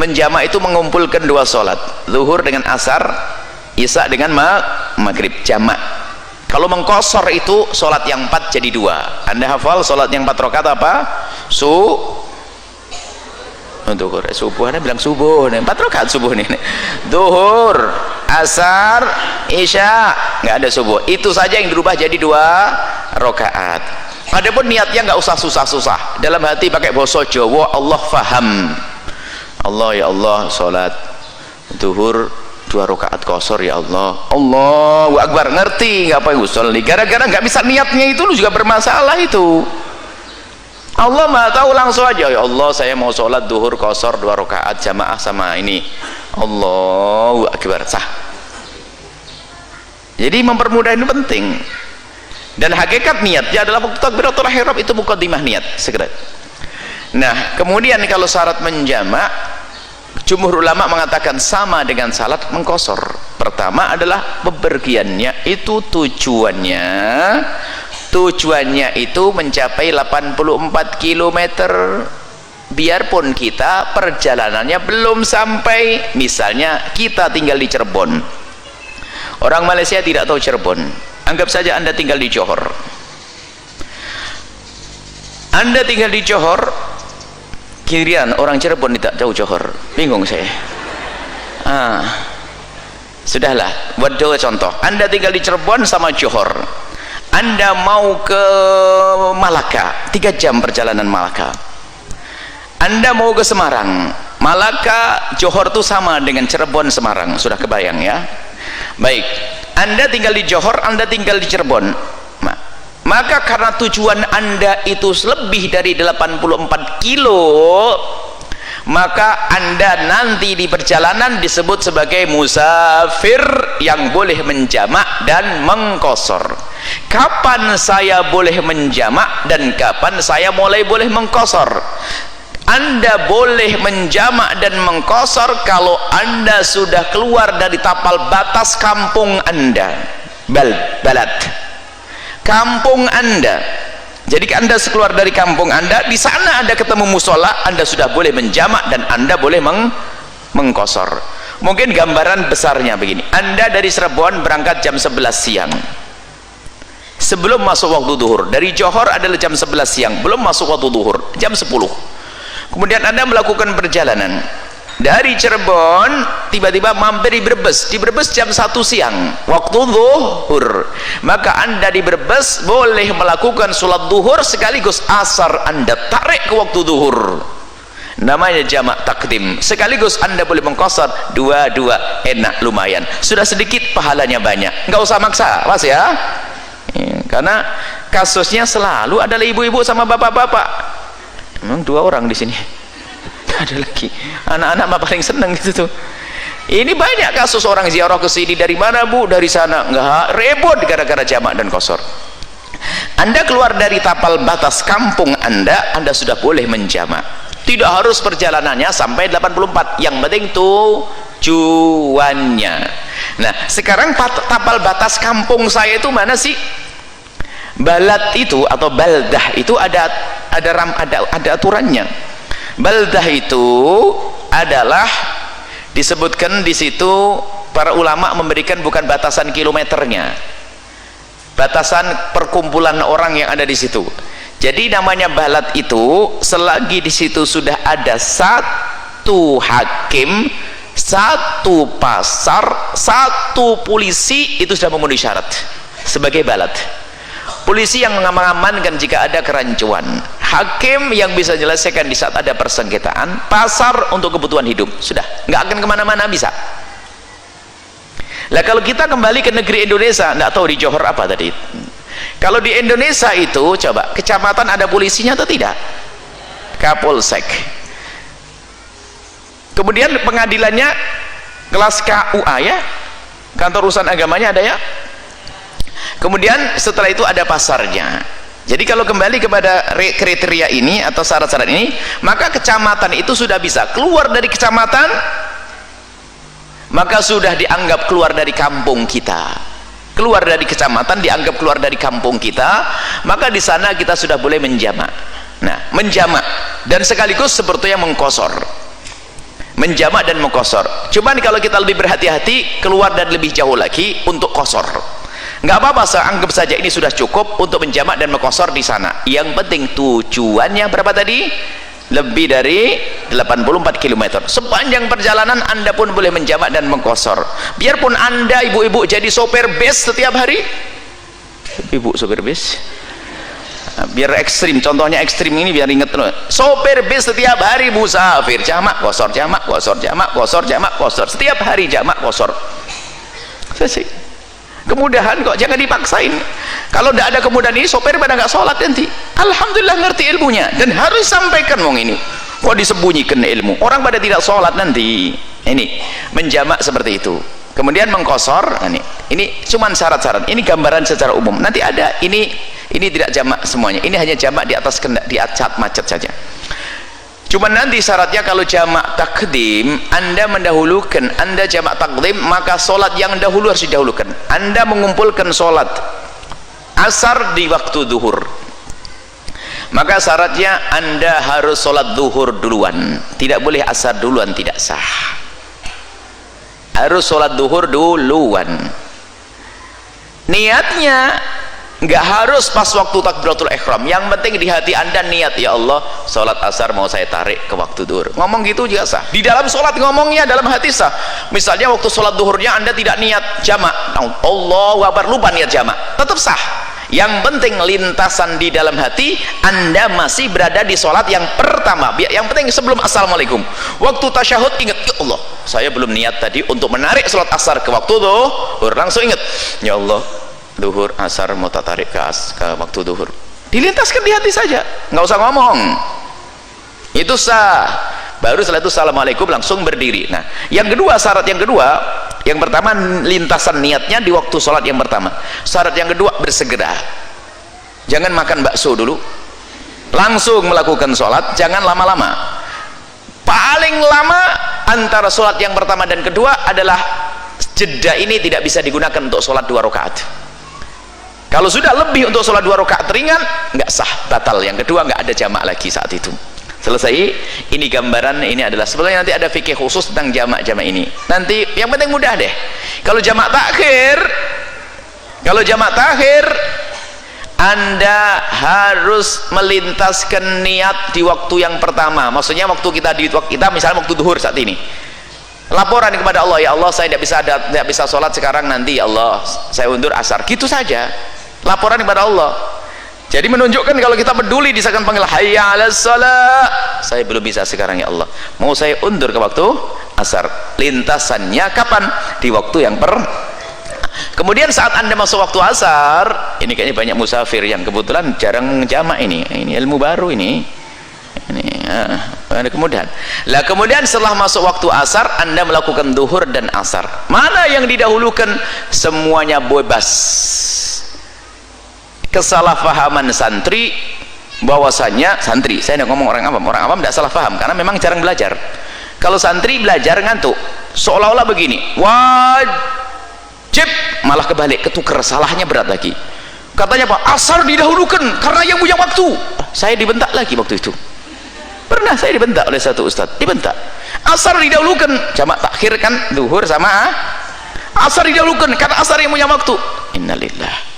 menjamak itu mengumpulkan dua sholat, zuhur dengan asar, isya dengan maghrib, jamak. Kalau mengkosor itu sholat yang 4 jadi 2. Anda hafal sholat yang 4 rakaat apa? Duhur, subuh, Anda bilang subuh, 4 rakaat subuh nih. Duhur, asar, isya, nggak ada subuh. Itu saja yang dirubah jadi 2 rakaat. Adapun niatnya nggak usah susah-susah. Dalam hati pakai bahasa Jawa, Allah faham. Allah ya Allah, sholat duhur 2 rakaat kosor ya Allah. Allahu Akbar, ngerti nggak apa yang usul? Gara-gara nggak bisa niatnya itu lu juga bermasalah itu. Allah Maha tahu, langsung aja ya Allah saya mau sholat duhur kosor 2 rakaat jamaah sama ini. Allahu Akbar, sah. Jadi mempermudah ini penting. Dan hakikat niatnya adalah waktu takbiratul ihram itu muqaddimah niat segera. Nah, kemudian kalau syarat menjamak, jumhur ulama mengatakan sama dengan salat mengkosor. Pertama adalah bepergiannya itu tujuannya itu mencapai 84 km, biarpun kita perjalanannya belum sampai. Misalnya kita tinggal di Cirebon, orang Malaysia tidak tahu Cirebon, anggap saja Anda tinggal di Johor. Anda tinggal di Johor, kirian orang Cirebon tidak tahu Johor, bingung saya. Sudahlah, buat dua contoh. Anda tinggal di Cirebon sama Johor, Anda mau ke Malaka, 3 jam perjalanan Malaka. Anda mau ke Semarang, Malaka, Johor itu sama dengan Cirebon, Semarang, sudah kebayang ya? Baik, Anda tinggal di Johor, Anda tinggal di Cirebon, maka karena tujuan Anda itu lebih dari 84 kilo, maka Anda nanti di perjalanan disebut sebagai musafir yang boleh menjamak dan mengkosor. Kapan saya boleh menjamak dan kapan saya mulai boleh mengkosor? Anda boleh menjamak dan mengkosor kalau Anda sudah keluar dari tapal batas kampung Anda, balad kampung Anda. Jadi Anda keluar dari kampung Anda, di sana Anda ketemu musola, Anda sudah boleh menjamak dan Anda boleh mengkosor. Mungkin gambaran besarnya begini, Anda dari Cirebon berangkat jam 11 siang sebelum masuk waktu duhur. Dari Johor adalah jam 11 siang belum masuk waktu duhur, jam 10. Kemudian Anda melakukan perjalanan dari Cirebon, tiba-tiba mampir di Brebes. Di Brebes jam 1 siang waktu duhur, maka Anda di Brebes boleh melakukan sholat duhur sekaligus asar. Anda tarik ke waktu duhur, namanya jamak takdim. Sekaligus Anda boleh mengkosor dua-dua, enak, lumayan, sudah sedikit pahalanya banyak, nggak usah maksa mas ya. Karena kasusnya selalu adalah ibu-ibu sama bapak-bapak. Memang 2 orang di sini, ada lagi anak-anak mah paling seneng gitu tuh. Ini banyak kasus orang ziarah ke sini, dari mana Bu? Dari sana. Enggak, repot gara-gara jamak dan kosor. Anda keluar dari tapal batas kampung Anda, Anda sudah boleh menjamak. Tidak harus perjalanannya sampai 84, yang penting tujuannya. Nah, sekarang tapal batas kampung saya itu mana sih? Balad itu atau baldah itu ada aturannya. Baldah itu adalah disebutkan di situ, para ulama memberikan bukan batasan kilometernya, batasan perkumpulan orang yang ada di situ. Jadi namanya balad itu selagi di situ sudah ada 1 hakim, 1 pasar, 1 polisi, itu sudah memenuhi syarat sebagai balad. Polisi yang mengamankan jika ada kerancuan, hakim yang bisa menyelesaikan di saat ada persengketaan, pasar untuk kebutuhan hidup, sudah nggak akan kemana-mana bisa. Lah kalau kita kembali ke negeri Indonesia, nggak tahu di Johor apa tadi. Kalau di Indonesia itu coba kecamatan ada polisinya atau tidak? Kapolsek. Kemudian pengadilannya kelas KUA ya, kantor urusan agamanya ada ya. Kemudian setelah itu ada pasarnya. Jadi kalau kembali kepada kriteria ini atau syarat-syarat ini, maka kecamatan itu sudah bisa keluar dari kecamatan, maka sudah dianggap keluar dari kampung kita. Keluar dari kecamatan dianggap keluar dari kampung kita, maka di sana kita sudah boleh menjamak. Nah, menjamak dan sekaligus seperti yang mengkosor. menjamak dan mengqasar. Cuman kalau kita lebih berhati-hati, keluar dan lebih jauh lagi untuk qasar. Nggak apa-apa, anggap saja ini sudah cukup untuk menjamak dan mengqasar di sana. Yang penting tujuannya berapa tadi? Lebih dari 84 km. Sepanjang perjalanan Anda pun boleh menjamak dan mengqasar. Biarpun Anda ibu-ibu jadi sopir bis setiap hari. Ibu sopir bis. Biar ekstrim, contohnya ekstrim ini biar inget loh. Sopir bis setiap hari musafir, jamak qasar, jamak qasar, jamak qasar, jamak qasar. Setiap hari jamak qasar. Selesai. Kemudahan kok, jangan dipaksain. Kalau tidak ada kemudahan ini, sopir pada nggak sholat nanti. Alhamdulillah ngerti ilmunya dan harus sampaikan wong ini. Kok disembunyikan ilmu? Orang pada tidak sholat nanti. Ini menjamak seperti itu. Kemudian mengqasar. Ini cuman syarat-syarat. Ini gambaran secara umum. Nanti ada ini tidak jamak semuanya. Ini hanya jamak di atas saat macet saja. Cuma nanti syaratnya kalau jamak takdim, Anda mendahulukan, Anda jamak takdim, maka solat yang dahulu harus didahulukan. Anda mengumpulkan solat asar di waktu zuhur, maka syaratnya Anda harus solat zuhur duluan. Tidak boleh asar duluan, tidak sah. Harus solat zuhur duluan. Niatnya nggak harus pas waktu takbiratul ihram, yang penting di hati Anda niat, ya Allah sholat asar mau saya tarik ke waktu duhur. Ngomong gitu juga sah. Di dalam sholat ngomongnya dalam hati sah. Misalnya waktu sholat duhurnya Anda tidak niat jamak, Allahu Akbar, lupa niat jamak, tetap sah. Yang penting lintasan di dalam hati Anda masih berada di sholat yang pertama. Yang penting sebelum assalamualaikum, waktu tasyahud ingat, ya Allah saya belum niat tadi untuk menarik sholat asar ke waktu duhur. Langsung ingat, ya Allah duhur asar mau tarik ke waktu duhur, dilintaskan di hati saja, nggak usah ngomong, itu sah. Baru setelah itu assalamualaikum langsung berdiri. Nah yang kedua, syarat yang kedua, yang pertama lintasan niatnya di waktu sholat yang pertama. Syarat yang kedua bersegera, jangan makan bakso dulu langsung melakukan sholat, jangan lama-lama. Paling lama antara sholat yang pertama dan kedua adalah jeda ini tidak bisa digunakan untuk sholat 2 rakaat. Kalau sudah lebih untuk sholat 2 rakaat ringan, nggak sah, batal. Yang kedua nggak ada jamak lagi saat itu. Selesai. Ini gambaran, ini adalah sebetulnya nanti ada fikih khusus tentang jamak-jamak ini. Nanti yang penting mudah deh. Kalau jamak takhir, Anda harus melintaskan niat di waktu yang pertama. Maksudnya waktu kita misalnya waktu duhur saat ini. Laporan kepada Allah, ya Allah saya tidak bisa sholat sekarang, nanti ya Allah saya undur asar, gitu saja. Laporan kepada Allah. Jadi menunjukkan kalau kita peduli, disahkan panggil hayya 'alas shalah, saya belum bisa sekarang ya Allah, mau saya undur ke waktu asar. Lintasannya kapan? Di waktu yang kemudian saat Anda masuk waktu asar, ini kayaknya banyak musafir yang kebetulan jarang jamak ini ilmu baru ini ada kemudahan. Kemudian setelah masuk waktu asar, Anda melakukan duhur dan asar. Mana yang didahulukan? Semuanya bebas. Kesalahpahaman santri bahwasanya, santri, saya tidak ngomong orang awam tidak salah paham karena memang jarang belajar. Kalau santri belajar ngantuk, seolah-olah begini, wajib, malah kebalik, ketukar, salahnya berat lagi. Katanya Pak, asar didahulukan karena yang punya waktu. Saya dibentak lagi waktu itu. Pernah saya dibentak oleh satu ustadz, dibentak. Asar didahulukan, jamak takhir kan duhur sama asar didahulukan karena asar yang punya waktu. Innalillah.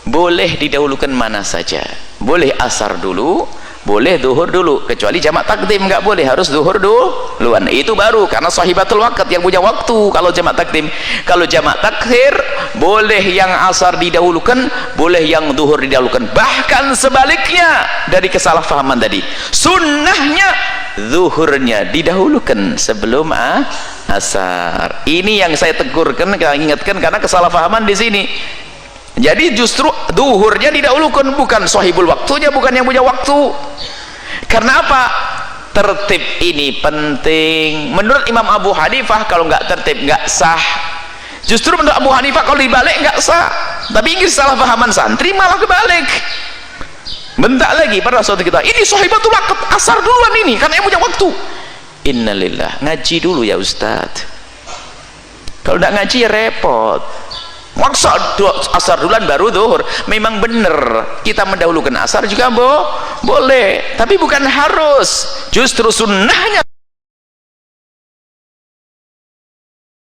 Boleh didahulukan mana saja, boleh asar dulu, boleh duhur dulu, kecuali jamak takdim nggak boleh, harus duhur duluan. Itu baru karena sahibatul waqt yang punya waktu. Kalau jamak takdim, kalau jamak takhir boleh yang asar didahulukan, boleh yang duhur didahulukan. Bahkan sebaliknya dari kesalahpahaman tadi, sunnahnya zuhurnya didahulukan sebelum asar. Ini yang saya tegurkan, ingatkan karena kesalahpahaman di sini. Jadi justru duhurnya didahulukan, bukan sahibul waktunya, bukan yang punya waktu. Karena apa? Tertib ini penting. Menurut Imam Abu Hanifah kalau nggak tertib nggak sah. Justru menurut Abu Hanifah kalau dibalik nggak sah. Tapi ingin salah pahaman santri malah kebalik. Bentak lagi pada suatu kita, ini sahibatul waqt, asar duluan ini karena yang punya waktu. Innalillah, ngaji dulu ya Ustadz. Kalau nggak ngaji ya repot. Maksa asar duluan baru zuhur. Memang benar kita mendahulukan asar juga boleh, tapi bukan harus. Justru sunnahnya